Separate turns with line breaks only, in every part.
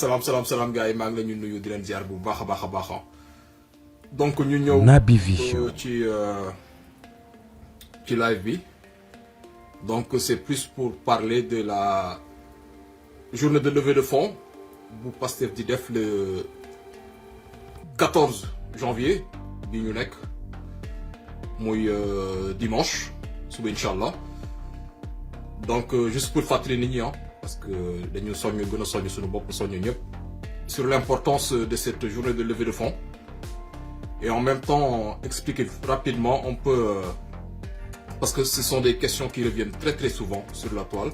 Salam gars yi maa ngi la ñu nuyu di leen ziar bu baax a baax donc ñu ñëw
Naby Vision
ci live bi donc c'est plus pour parler de la journée de levée de fonds bu Pastef di def le 14 janvier bi ñu nekk muy dimanche suba inchallah donc juste pour fàttali nit ñi parce que dañu soñu gën a soñu suñu bopp soñu ñëpp sur l'importance de cette journée de levée de fonds et en même temps expliquer rapidement un peu parce que ce sont des questions qui reviennent très souvent sur la toile.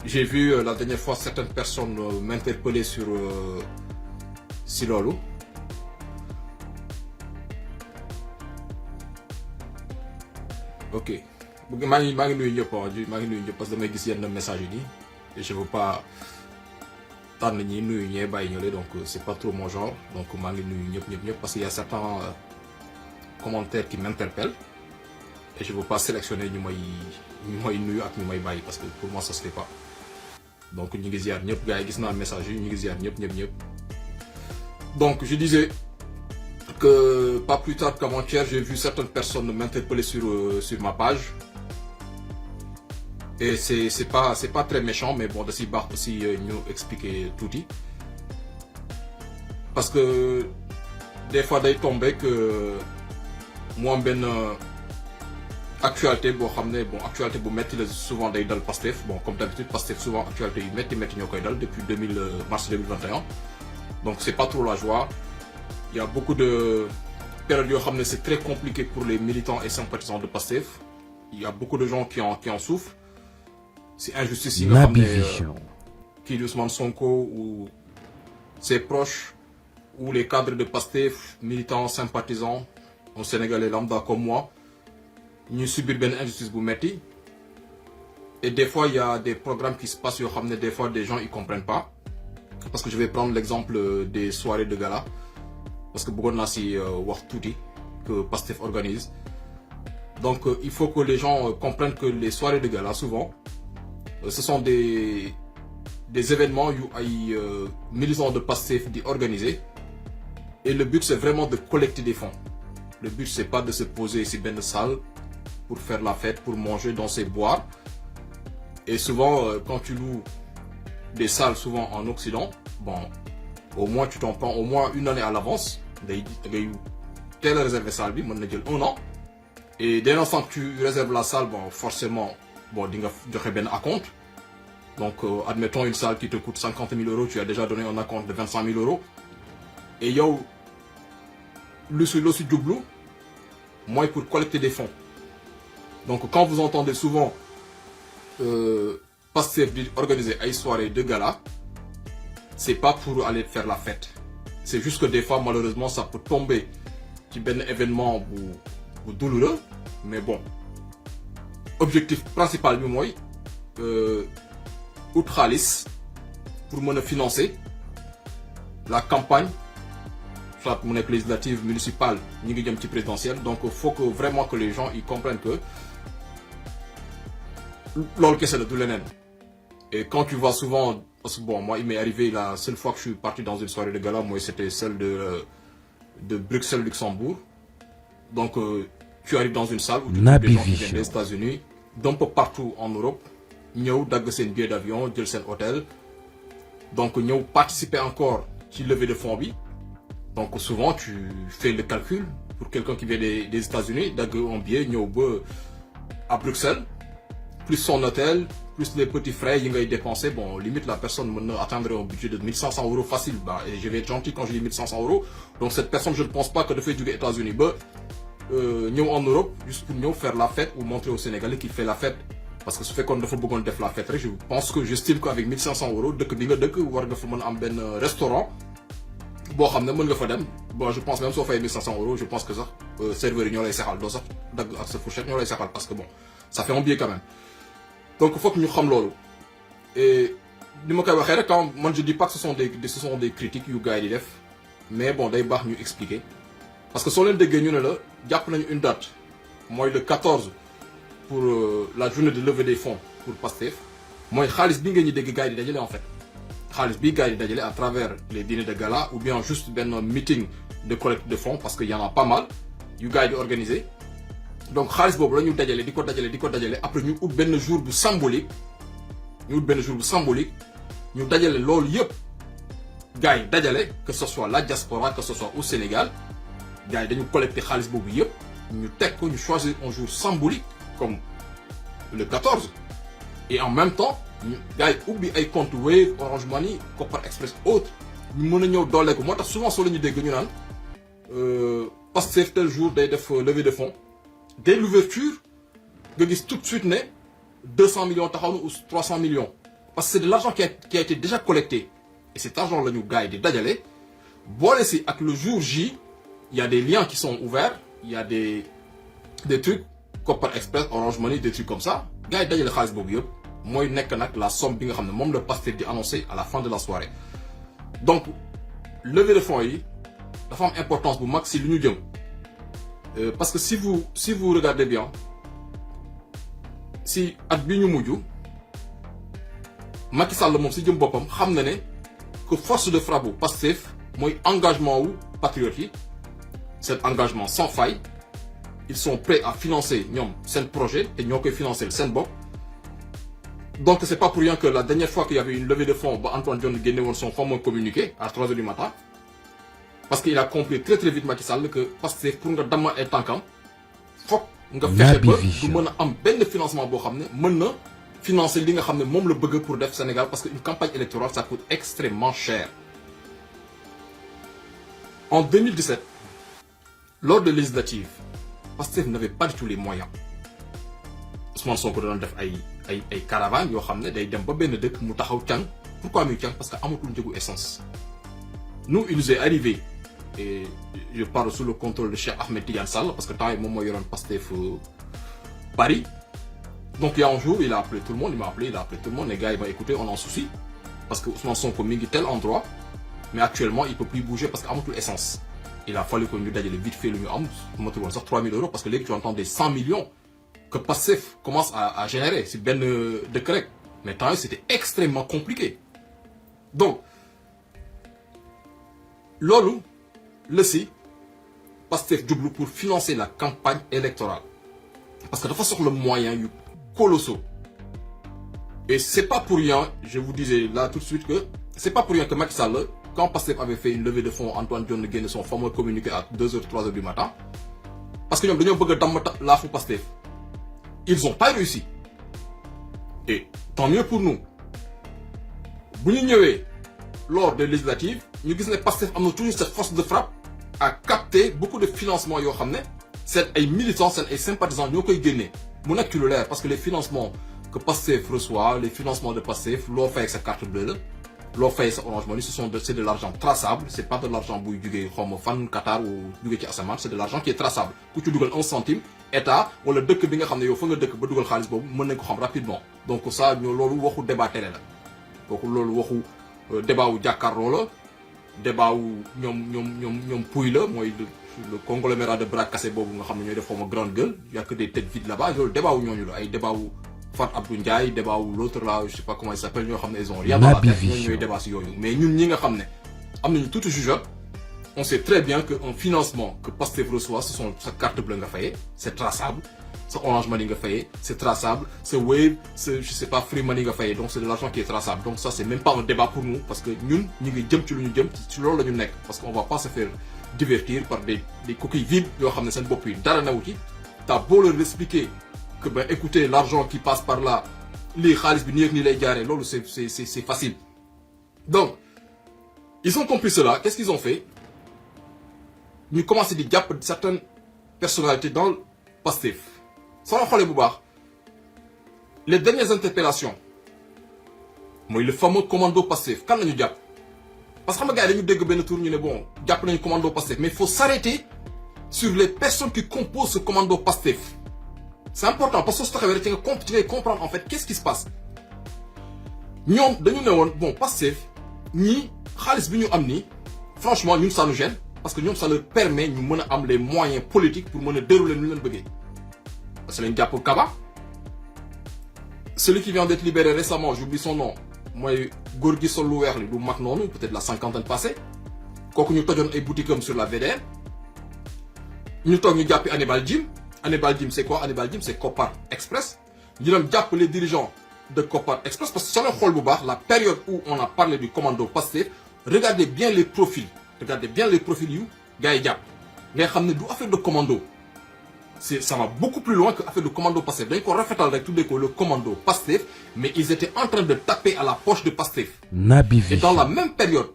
J'ai vu la dernière fois certaines personnes m'interpeller sur si loolu ok maa ngi nuyu ñëpp parce que damay gis yenn message yi nii et je veux pas tànn ñi nuyu ñee bàyyi ñële donc c'est pas trop mon genre donc maa ngi nuyu ñëpp parce qu'il y a certains commentaires qui m'interpellent et je veux pas sélectionner ñu may nuyu ak ñu may bàyyi parce que pour moi ça se fait pas donc ñu ngi ziar ñëpp gars yi gis naa message yi ñu ngi ziar ñëpp donc je disais que pas plus tard qu'avant-hier j'ai vu certaines personnes m'interpeller sur ma page et c'est pas très méchant mais bon da si baax aussi ñu expliquer tuuti parce que des fois day tomber que mu am benn actualité boo xam ne bon actualité bu métti la souvent day dal Pastef bon comme d'habitude Pastef souvent actualité yu métti ñoo koy dal depuis mars 2021 donc c'est pas trop la joie. Il y a beaucoup de périodes yoo xam ne c'est très compliqué pour les militants et sympathisants de Pastef. Il y a beaucoup de gens qui en souffrent. C'est injustice yi nga xam ne kii Ousmane Sonko ou ses proches ou les cadres de Pastef militants sympathisants au Sénégalais lambda comme moi ñu subir benn injustice bu metti et des fois il y a des programmes qui se passent yoo xam ne des fois des gens ils comprennent pas parce que je vais prendre l'exemple des soirées de gala parce que bëggoon naa si wax tuuti que Pastef organise donc il faut que les gens comprennent que les soirées de gala souvent ce sont des événements yu ay militants de Pastef di organiser et le but c'est vraiment de collecter des fonds. Le but c'est pas de se poser ici benn salle pour faire la fête, pour manger, danser, boire. Et souvent quand tu loues des salles souvent en Occident, bon au moins tu t'en prends au moins une année à l'avance. Day teel a réserver salle bi mën na jël 1 an. Et dès l'instant que tu réserves la salle, bon forcément bon di nga joxe benn acompte. Donc admettons une salle qui te coûte 50 000 €, tu as déjà donné un acompte de 25 000 €. Et yow loo si jublu mooy pour collecter des fonds. Donc quand vous entendez souvent Pastef di organiser ay soirées de gala, c'est pas pour aller faire la fête. C'est juste que des fois malheureusement ça peut tomber ci benn événement bu douloureux mais bon objectif principal bi mooy ut xaalis pour mën a financer la campagne soit mu nekk législative municipale ñi ngi jëm ci présidentielle donc faut que vraiment que les gens ils comprennent que loolu kese la du leneen. Et quand tu vas souvent parce que bon moi il m'est arrivé la seule fois que je suis parti dans une soirée de gala moi c'était celle de Bruxelles Luxembourg donc tu arrives dans une salle où tu trouves des gens qui viennent des États-Unis d'un peu partout en Europe ñëw dagg seen billet d'avion jël seen hôtel donc ñëw participer encore ci levée de fonds bi donc souvent tu fais le calcul pour quelqu'un qui vient des États-Unis dagg un billet ñëw ba à Bruxelles plus son hôtel plus les petits frais yi ngay dépenser bon limite la personne mën na atteindre un budget de 1 500 € facile bah et je vais être gentil quand je dis 1 500 €. Donc cette personne je ne pense pas que dafay jóge États-Unis ba ñëw en Europe juste pour ñëw faire la fête ou montrer aux Sénégalais qu'il fait la fête parce que su fekkoon dafa bëggoon def la fête rek je pense que j'estime qu'avec 1 500 € dëkk bi nga dëkk war nga fa mën a am benn restaurant boo xam ne mën nga fa dem bon je pense même soo fay 1 500 €, je pense que sax serveurs yi ñoo lay sexal doo sax dagg ak sa fourchette ñoo lay sexal parce que bon ça fait un billet quand même. Donc il faut que ñu xam loolu et ni ma koy waxee rek quand man je dis pas que ce sont des critiques yu gars yi di def mais bon day baax ñu expliquer parce que soo leen déggee ñu ne la jàpp nañu une date mooy le 14 pour la journée de levée des fonds pour Pastef mooy xaalis bi nga ñu dégg gars yi di dajale en fait xaalis bi gars yi di dajale à travers les dîners de gala ou bien juste benn meeting de collecte de fonds parce que y en a pas mal yu gars yi di organiser donc xaalis boobu la ñu dajale di ko dajale après ñu ut benn jour bu symbolique ñu dajale loolu yëpp gars yi dajale que ce soit la diaspora que ce soit au Sénégal gars yi dañu collecter xaalis boobu yëpp ñu teg ko ñu choisir un jour symbolique comme le 14 et en même temps ñu gars yi ubbi ay compte Wave Orange Money Kopar Express autres ñu mën a ñëw doole ko moo tax souvent soo la ñu dégg ñu naan Pastef tel jour day def levée de fonds dès l'ouverture nga gis tout de suite ne 200 millions taxaw na ou 300 millions parce que c'est de l'argent qui a été déjà collecté et cet argent la ñu gars yi di dajale boole si ak le jour J il y a des liens qui sont ouverts il y a des trucs Kopar Express Orange Money des trucs comme ça gars yi dajale xaalis boobu yëpp mooy nekk nag la somme bi nga xam ne moom la Pastef di annoncé à la fin de la soirée donc levée de fonds yi dafa am importance bu mag si lu ñu jëm parce que si vous regardez bien si at bi ñu mujj Macky Sall moom si jëm boppam xam na ne que force de frappe bu Pastef mooy engagement wu patriotes yi cet engagement sans faille ils sont prêts à financer ñoom seen projet te ñoo koy financer seen bopp donc c'est pas pour rien que la dernière fois qu'il y avait une levée de fonds ba Antoine Diome génne woon son fameux communiqué à 3h du matin parce qu'il a compris très vite Macky Sall que Pastef pour nga damma ay tànkam foog nga fexe ba du mën a am benn financement boo xam ne mën na financer li nga xam ne moom la bëgg pour def Sénégal parce que une campagne électorale ça coûte extrêmement cher. En 2017 lors de législatives Pastef n'avait pas du tout les moyens Ousmane Sonko doon def ay caravanes yoo xam ne day dem ba benn dëkk mu taxaw càng pourquoi muy càng parce que amatul njëgu essence. Nous il nous est arrivé et je parle sous le contrôle de Cheikh Ahmed Tidiane Sall parce que temps yi moom moo yoroon Pastef Paris donc il y a un jour il a appelé tout le monde il m'a appelé il a appelé tout le monde les gars il m'a écouté on a un souci parce que Ousmane Sonko mi ngi tel endroit mais actuellement il peut plus bouger parce que amatul essence il a fallu que ñu dajale vite fait lu ñu am matul woon sax 3000 euros parce que léegi tu entends des 100 millions que Pastef commence à générer si benn dëkk rek mais temps yi c'était extrêmement compliqué donc loolu la si Pastef jublu pour financer la campagne électorale parce que dafa soxla moyen yu colossaux et c'est pas pour rien je vous disais là tout de suite que c'est pas pour rien que Macky Sall quand Pastef avait fait une levée de fonds Antoine Diome génne son fameux communiqué à 2h 3h du matin parce que ñoom dañoo bëgg a damm laafu Pastef ils ont pas réussi et tant mieux pour nous bu ñu ñëwee lors des législatives ñu gis ne Pastef am na toujours cette force de frappe à capter beaucoup de financements yoo xam ne seen ay militants seen ay sympathisants ñoo koy génnee mu nekk ci lu leer parce que les financements que Pastef reçoit les financements de Pastef loo fay ak sa carte bleue la loo fay sa Orange Money c'est de l'argent traçable c'est pas de l'argent buy jugee xawma fan Qatar ou jugee ci asamaan c'est de l'argent qui est traçable ku ci dugal 1 centime état wala dëkk bi nga xam ne yow fa nga dëkk ba dugal xaalis boobu mën nañ ko xam rapidement donc ça ñoo loolu waxu débat télé la donc loolu waxu débat wu jàkkaarloo la débat wu ñoom puy la mooy le conglomérat de bras cassés boobu nga xam ne ñooy def xawma grande gueule y a que des têtes vides là-bas loolu débat wu ñooñu la ay débat wu Fat Abdou Ndiaye débat wu l'autre là je sais pas comment il s'appelle ñoo xam ne ils ont rien dans la tête ñooñu ñooy débat si yooyu mais ñun ñi nga xam ne am nañu tuuti jugeote on sait très bien que un financement que Pastef reçoit ce sont sa carte bleue nga fayee c'est traçable sa Orange Money nga fayee c'est traçable sa Wave sa je sais pas Free Money nga fayee donc c'est de l'argent qui est traçable donc ça c'est même pas un débat pour nous parce que ñun ñu ngi jëm ci lu ñu jëm ci loolu la ñu nekk parce que on va pas se faire divertir par des coquilles vides yoo xam ne seen bopp yi dara newu ci t'as beau leur expliquer que ben écoutez l'argent qui passe par là lii xaalis bi nii ak nii lay jaaree loolu c'est facile donc ils ont compris cela qu'est-ce qu'ils ont fait ñu commencé di jàpp certaines personnalités dans le Pastef soo xoolee bu baax les dernières interpellations mooy le fameux commando Pastef kan la ñu jàpp parce que xam nga gars yi dañu dégg benn tour ñu ne bon jàpp nañu commando Pastef mais il faut s'arrêter sur les personnes qui composent ce commando Pastef c'est important parce que soo taxawee rek ci ngay comprendre en fait qu'est-ce qui se passe ñoom dañu ne woon bon Pastef ñii xaalis bi ñu am nii franchement ñun ça nous gêne parce que ñoom ça leur permet ñu mën a am les moyens politiques pour mën a dérouler nu leen bëggee parce que lañ jàpp Kaba celui qui vient d'être libéré récemment, j'oublie son nom, moi Gorgui sol lu weex li du mag noonu, peut-être la cinquantaine passée kooku ñu tojoon ay boutique sur la VDN ñu toog ñu jàppi Hannibal Djim. Hannibal Djim c'est quoi? Hannibal Djim c'est Kopar Express. ñu dem jàpp les dirigeants de Kopar Express parce que soo leen xool bu baax la période où on a parlé du commando Pastef, regardez bien les profils yu gars yi jàpp ngay xam ne du affaire de commando. Ça va beaucoup plus loin que affaire de commando Pastef. dañ ko rafetal rek tuddee ko le commando Pastef, mais ils étaient en train de taper à la poche de Pastef.
Naby Vision.
Et dans la même période,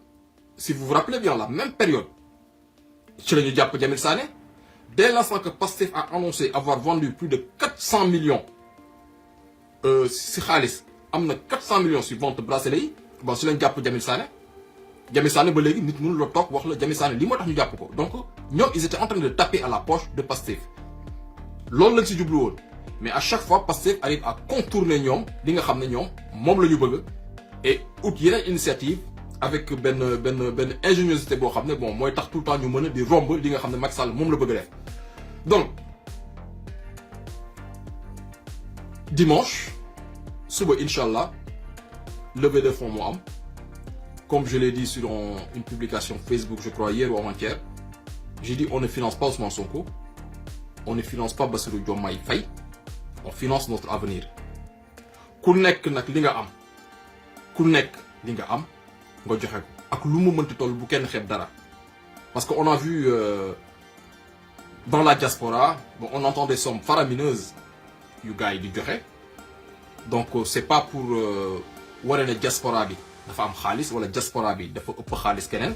si vous vous rappelez bien, la même période, ci la ñu jàpp Jamil Sané. Dès l'instant que Pastef a annoncé avoir vendu plus de 400 millions si xaalis am na 400 millions sur vente bracelet yi, bon si lañ jàpp Jamil Sané. Jamil Sané ba léegi nit mënu la toog wax la Jamil Sané lii moo tax ñu jàpp ko. Donc ñoom ils étaient en train de taper à la poche de Pastef. loolu lañ si jublu woon, mais à chaque fois Pastef arrive à contourner ñoom li nga xam ne ñoom moom la ñu bëgg et out yeneen initiative avec benn ingéniosité boo xam ne bon mooy tax tout le temps ñu mën a di romb li nga xam ne Macky Sall moom la bëgg a def. Donc dimanche suba Inch'Allah levée de fonds moo am, comme je l'ai dit sur une publication Facebook je crois hier ou avant-hier, j'ai dit on ne finance pas Ousmane Sonko, on ne finance pas Bassirou Diomaye Faye, on finance notre avenir. ku nekk nag li nga am nga joxe ko ak lu mu mënti toll bu kenn xeeb dara, parce que on a vu dans la diaspora bon, on entend des sommes faramineuses yu gars yi di joxe, donc c'est pas pour wane ne diaspora bi dafa am xaalis wala diaspora bi dafa ëpp xaalis keneen.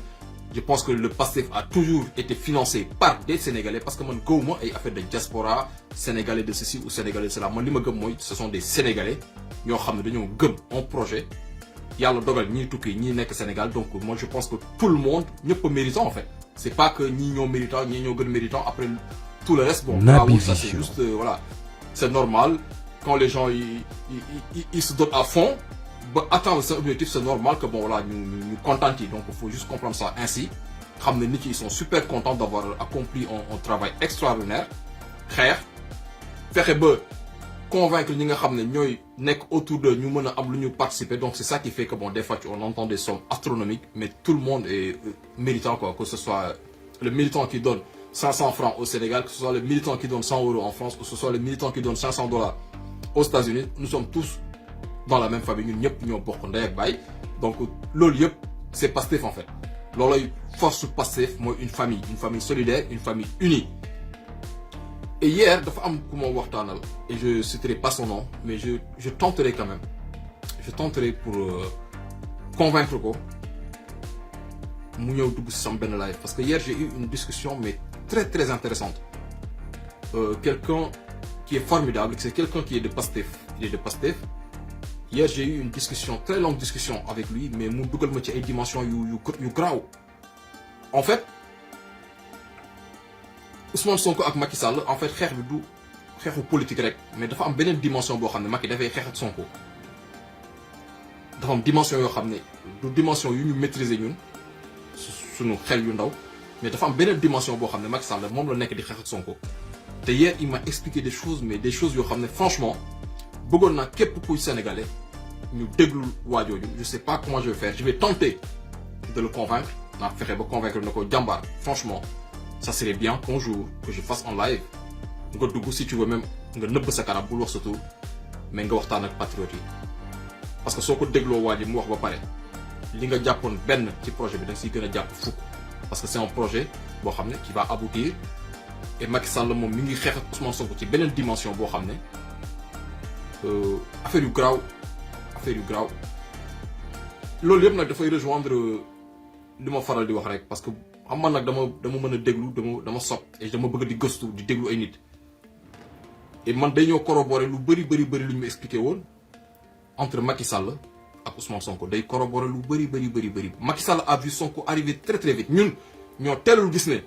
Je pense que le Pastef a toujours été financé par des Sénégalais, parce que man gëwuma ay affaire de diaspora sénégalais de ceci ou sénégalais de cela. man li ma gëm mooy ce sont des Sénégalais ñoo xam ne dañoo gëm un projet yàlla dogal ñii tukki ñii nekk Sénégal. Donc moi je pense que tout le monde ñëpp a méritant en fait. C'est pas que ñii ñoo méritant ñii ñoo gën méritant, après tout le reste bon
Naby
ça c'est
Vision.
juste voilà, c'est normal quand les gens ils se donnent à fond ba atteindre cet objectif, c'est normal que bon voilà ñu content yi. Donc il faut juste comprendre ça ainsi, xam ne nit yi ils sont super contents d'avoir accompli un travail extraordinaire, xeex fexe ba convaincre ñi nga xam ne ñooy nekk autour de ñu mën a am lu ñu participer. Donc c'est ça qui fait que bon des fois on entend des sommes astronomiques, mais tout le monde est méritant quoi, que ce soit le militant qui donne 500 francs au Sénégal, que ce soit le militant qui donne 100 € en France, que ce soit le militant qui donne 500 $ aux États-Unis, nous sommes tous dans la même famille, ñun ñëpp ñoo bokk ndey ak baay. Donc loolu yëpp c'est Pastef en fait. loolooy force Pastef mooy une famille solidaire, une famille unie. Et hier dafa am ku ma waxtaanal et je citerai pas son nom, mais je tenterai quand même, je tenterai pour convaincre ko mu ñëw dugg si sama benn live, parce que hier j'ai eu une discussion mais très très intéressante. Quelqu'un qui est formidable, c'est quelqu'un qui est de Pastef, il est de Pastef. Hier j'ai eu une discussion, très longue discussion avec lui, mais mu dugal ma ci ay dimensions yu graaw. En fait Ousmane Sonko ak Macky Sall en fait xeex bi du xeexu politique rek, mais dafa am beneen dimension boo xam ne Macky dafay xeex ak Sonko. dafa am dimension yoo xam ne du dimension yu ñu maîtriser ñun suñu xel yu ndaw, mais dafa am beneen dimension boo xam ne Macky Sall moom la nekk di xeex ak Sonko. te hier il m'a expliqué des choses, mais des choses yoo xam ne franchement bëggoon naa képp kuy sénégalais ñu déglu waajooju. Je sais pas comment je vais faire, je vais tenter de le convaincre. naa fexe ba convaincre na ko jàmbaar, franchement ça serait bien qu'un jour que je fasse en live nga dugg si tu veux même nga nëbb sa kanam bul wax sa tur, mais nga waxtaan ak patriote yi. parce que soo ko dégloo waa ji mu wax ba pare li nga jàppoon benn ci projet bi da nga siy gën a jàpp fukk, parce que c'est un projet boo xam ne qui va aboutir. Et Macky Sall moom mi ngi xeex ak Ousmane Sonko ci beneen dimension boo xam ne affaire yu graaw loolu yëpp nag dafay rejoindre li ma faral di wax rek, parce que xam man nag dama mën a déglu, dama sopp et dama bëgg di gëstu di déglu ay nit. et man dañoo corroborer lu bëri lu ñu ma expliqué woon entre Macky Sall ak Ousmane Sonko, day corroborer lu bëri. Macky Sall a vu Sonko arriver très très vite. ñun ñoo teelul gis ne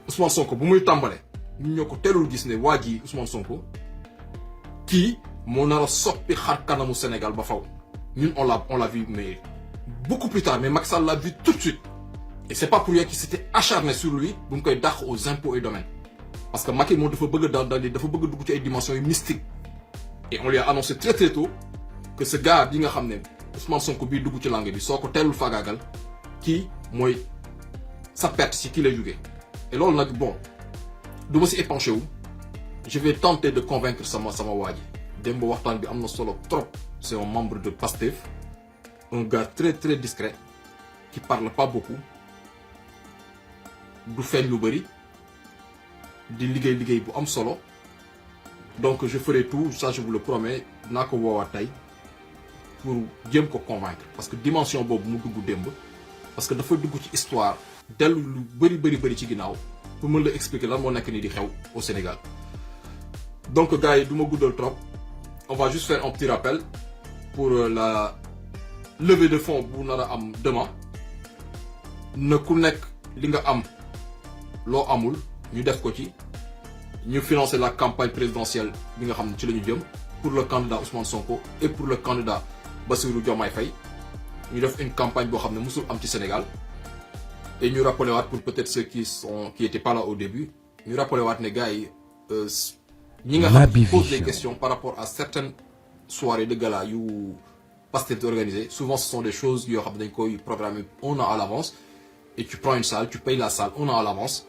Ousmane Sonko bu muy tàmbale, ñun ñoo ko teelul gis ne waa ji Ousmane Sonko kii moo nar a soppi xar kanamu Sénégal ba faw. ñun on l'a vu mais beaucoup plus tard, mais Macky Sall l'a vu tout de suite. Et c'est pas pour rien qu'il s'était acharné sur lui bu mu koy dàq aux impôts et domaines, parce que Macky moom dafa bëgg dafa bëgg dugg ci ay dimensions yu mystique. Et on lui a annoncé très très tôt que ce gars bi nga xam ne Ousmane Sonko bii dugg ci langue bi soo ko teelul faagaagal kii mooy sa perte si kii lay jógee. Et loolu nag bon du ma si épanché wu je vais tenter de convaincre sama waa ji démb waxtaan bi am na solo trop. C'est un membre de Pastef un gars très très discret qui parle pas beaucoup du feeñ lu bëri di liggéey bu am solo. Donc je ferai tout, ça je vous le promets, dinaa ko woowaat tey pour jéem ko convaincre parce que dimension boobu mu dugg démb parce que dafa dugg ci histoire dellu lu bëri ci ginnaaw pour mën la expliquer lan moo nekk nii di xew au Sénégal. Donc gars yi du ma guddal trop, on va juste faire un petit rappel pour la levée de fonds bu nar a am demain. Na ku nekk li nga am loo amul ñu def ko ci. Nous financer la campagne présidentielle pour le candidat Ousmane Sonko et pour le candidat Bassirou Diomaye Faye. Nous avons une campagne pour le Sénégal. Et nous rappelons pour peut-être ceux qui n'étaient pas là au début, nous rappelons les gars, nous posent des questions par rapport à certaines soirées de gala ou Pastef organisées. Souvent ce sont des choses qui sont programmées un an à l'avance. Et tu prends une salle, tu payes la salle un an à l'avance.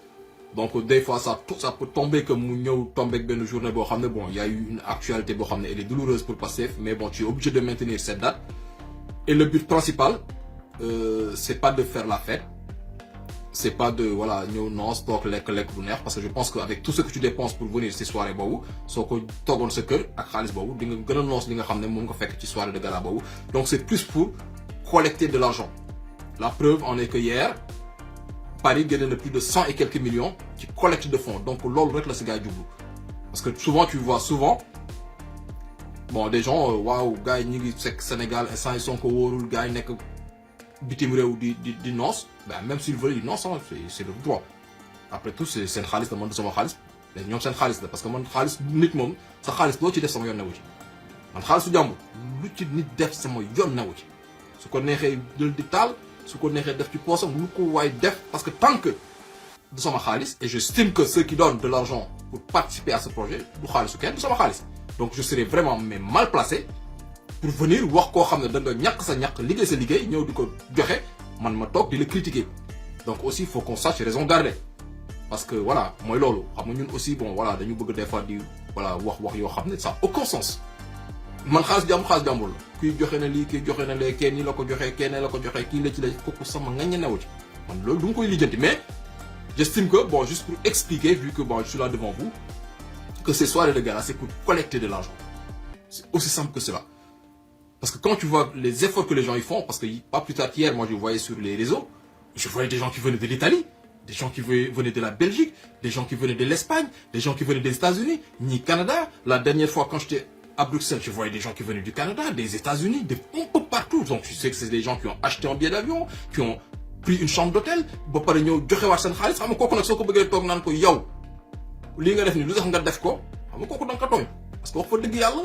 Donc des fois ça peut tomber comme mu ñëw tomber benn journée boo xam ne bon y a eu une actualité boo xam ne elle est douloureuse pour Pastef mais bon tu es obligé de maintenir cette date et le but principal c'est pas de faire la fête c'est pas de voilà ñëw noos toog lekk bu neex parce que je pense que avec tout ce que tu dépenses pour venir ci soirée boobu soo ko toogoon sa kër ak xaalis boobu di nga gën a noos li nga xam ne moom nga fekk ci soirée de gala boobu donc c'est plus pour collecter de l'argent. La preuve en est que hier Paris gagne plus de 100 et quelques millions qui collectent de fonds. Donc, l'ol rek la ce gars du bout. Parce que souvent, tu vois, bon, des gens, waouh, gars, ni Sénégal, ils sont que gars, ils n'est que bitim réew di noos, ben, même s'ils veulent, ils noos, c'est le droit. Après tout, c'est un khalis, demande sama khalis. Mais ñoom seen khalis la parce que man khalis nit moom sa khalis loo ci def sama yoon newu ci. Man xaalisu jàmbur lu ci nit def sama yoon newu ci. Su ko neexee jël di taal. Ce qu'on est def ci poosam lu ko waay def parce que tant que du sama xaalis et j'estime que ceux qui donnent de l'argent pour participer à ce projet du xaalisu kenn du sama xaalis donc je serais vraiment mais mal placé pour venir wax koo xam ne da nga ñàkk sa ñàkk liggéey sa liggéey ñëw di ko joxe man ma toog di la critiquer donc aussi il faut qu'on sache raison garder parce que voilà mooy loolu xam nga ñun aussi bon voilà dañu bëgg des fois di voilà wax yoo xam ne ça n'a aucun sens man xaalis jàmbur la kuy joxe na lii kuy joxe na lee kenn ni la ko joxee kenn la ko joxee kii la ci la kooku sama ngañ newu ci man loolu du nga koy lijjanti mais j'estime que bon juste pour expliquer vu que bon je suis là devant vous que ces soirées de gala c'est pour collecter de l'argent c'est aussi simple que cela parce que quand tu vois les efforts que les gens y font parce que pas plus tard qu'hier moi je voyais sur les réseaux je voyais des gens qui venaient de l'Italie des gens qui venaient de la Belgique des gens qui venaient de l'Espagne des gens qui venaient des États-Unis ni Canada la dernière fois quand j'étais à Bruxelles, je voyais des gens qui venaient du Canada, des États-Unis, un peu partout. Donc, tu sais que c'est des gens qui ont acheté un billet d'avion, qui ont pris une chambre d'hôtel, ba pare ñëw joxewaat seen xaalis xam nga kooku nag soo ko bëggee toog naan ko yow lii nga def ni lu tax nga def ko xam nga kooku da nga ko tooñ parce que wax fa dëgg yàlla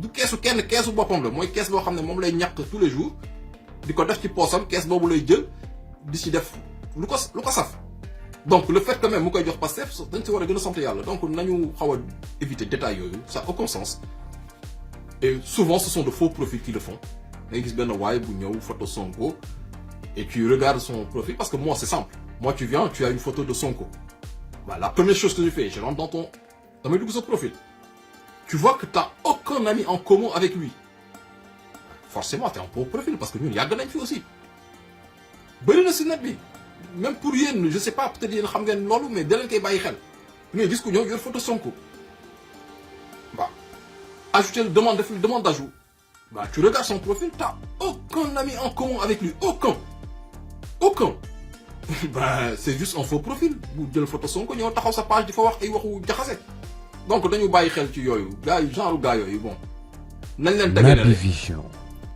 du keesu kenn keesu boppam la mooy kees boo xam ne moom lay ñàkk tous les jours di ko def ci poosam kees boobu lay jël di ci def lu ko saf donc le fait que même mu koy jox Pastef dañ ci war a gën a sant yàlla donc nañu xaw a éviter détails yooyu ça n'a aucun sens. Et souvent, ce sont de faux profils qui le font. Et photo Sonko et tu regardes son profil parce que moi, c'est simple. Moi, tu viens, tu as une photo de Sonko. Bah, la première chose que je fais, je rentre dans mes profil. Tu vois que tu n'as aucun ami en commun avec lui. Forcément, tu es un faux profil parce que nous, il y a des filles aussi. Même pour eux, je sais pas, peut-être qu'ils savent lolo, mais dès qu'ils baillent, mais ils disent qu'il y a une photo Sonko. Bah. Ajouter le demande d'ajout. Bah, tu regardes son profil, tu n'as aucun ami en commun avec lui. Aucun. Bah, c'est juste un faux profil. Vous avez une photo Sonko, vous avez sa page, il faut voir qu'il y a donc, nous avons xel ci yoyu gars yi genre gars yoyu bon. Nañ leen tégué na vision.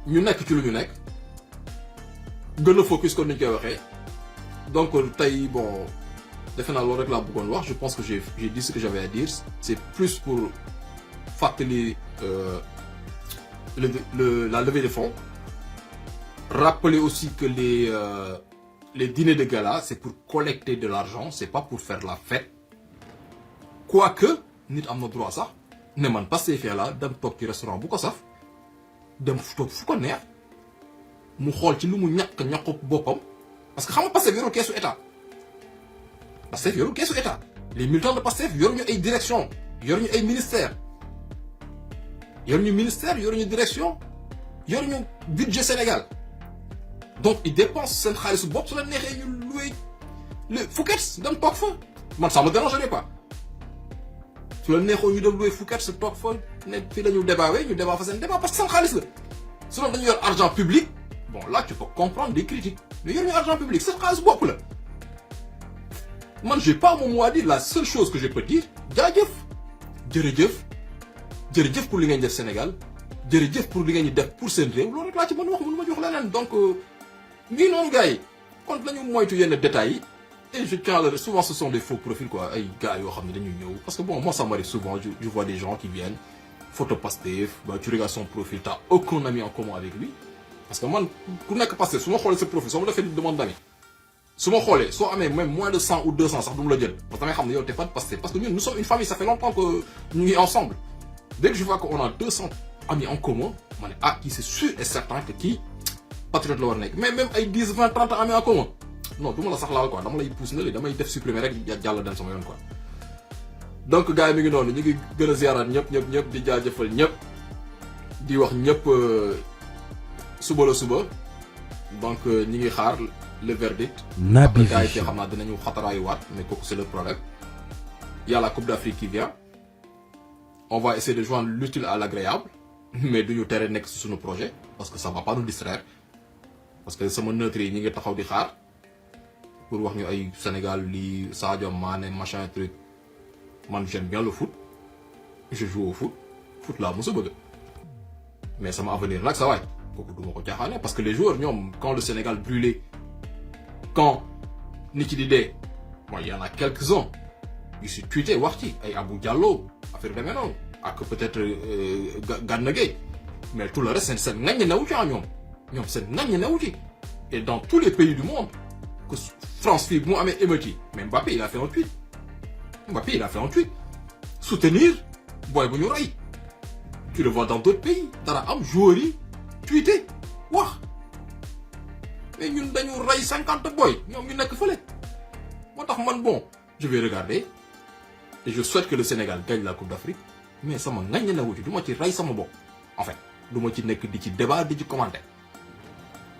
Ñu nekk ci lu ñu nekk. Gëna focus comme ni koy waxé. Donc tay bon, défé na lo rek la bëggon wax, je pense que j'ai dit ce que j'avais à dire, c'est plus pour fàttali la levée de fonds. Rappeler aussi que les dîners de gala, c'est pour collecter de l'argent, c'est pas pour faire la fête. Quoique, nit am na droit ça, ne man Pastef la dem toog ci restaurant bu ko saf dem toog fu ko neex mu xool ci lu mu ñàkk boppam parce que xam nga Pastef yorul keesu état Pastef yorul keesu état les militants de Pastef yoruñu ay direction yoruñu ay ministère yoruñu direction yoruñu budget Sénégal donc ils dépensent seen xaalisu bopp su la neexee ñu loué le Fouquet's dem toog fa man ça me dérangerait pas su la neexoo ñu dem loué Fouquet's toog fa ne fii la ñu débat fa seen débat parce que seen xaalis la su doon dañu yor argent public bon là tu peux comprendre des critiques mais yoruñu argent public seen xaalis bopp la man j'ai pas mon mot à dire la seule chose que je peux dire jërëjëf pour li ngeen def Sénégal jërëjëf pour li ngeen def pour seen réew loolu rek laa ci mën wax mënu ma jox leneen donc ngi noonu gars yi kon lañu moytu yenn détails yi et je tiens à souvent ce sont des faux profils quoi ay gars yoo xam ne dañuy ñëw parce que bon moi ça m'arrive souvent je vois des gens qui viennent photo Pastef bah tu regardes son profil t'as aucun ami en commun avec lui parce que man ku nekk Pastef su ma xoolee sa profil soo ma defee demande d'amis su ma xoolee soo amee même moins de 100 ou 200 sax du ma la jël parce que damay xam ne yow t'es pas de Pastef parce que ñun nous sommes une famille ça fait longtemps que ñu ngi ensemble dès que je vois qu'on a 200 amis en commun ma ne ah kii c'est sûr et certain que kii patriote la war a nekk mais même ay 10 20 30 amis en commun non du ma la sax laal quoi dama lay pousse na li damay def supprimer rek jàll dem sama yoon quoi. donc gars yi mi ngi noonu ñu ngi gën a ziaraat ñëpp di jaajëfal ñëpp di wax ñëpp suba la suba donc ñi ngi xaar le verdict. Naby Vision gars yi xam naa dinañu xataraayuwaat mais kooku c'est le problème. Il y a la Coupe d'Afrique qui vient. On va essayer de joindre l'utile à l'agréable mais duñu tere nekk ci suñu projet parce que ça va pas nous distraire parce que sama neutre yi ñi ngi taxaw di xaar pour wax ñu ay Sénégal lii Sadio Mané machin truc man j'aime bien le foot je joue au foot laa mos a bëgg mais sama avenir nag sa waay kooku duma ko caaxaane parce que les joueurs ñoom quand le Sénégal brûlait quand nit ci di dee mooy y en a quelques-uns yu si tweeté wax ci ay Abou Diallo affaire demee noonu ak peut-être Gana Gueye mais tout le reste seen ngañ newu ci ñoom seen ngañ newu ci et dans tous les pays du monde que France fii bu mu amee émeute yi mais Mbappé il a fait un tweet soutenir booy bu ñu rey tu le vois dans d'autres pays dara am joueurs yi tweeté wax mais ñun dañu rey 50 booy ñoom ñu nekk fële moo tax man bon je vais regarder et je souhaite que le Sénégal gagne la Coupe d'Afrique mais sama ngañ na wuti du ma ci rey sama bopp en fait du ma ci nekk di ci débat di ci commenter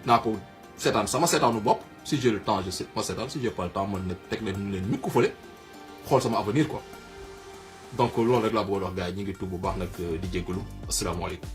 naa ko seetaan sama seetaanu bopp si j'ai le temps je sais pas seetaan si j'ai pas le temps man na teg leen ñu ko fële xool sama avenir quoi donc loolu rek laa bëggoon wax gars yi ñu ngi tudd bu baax nag di jéggalu asalaamaaleykum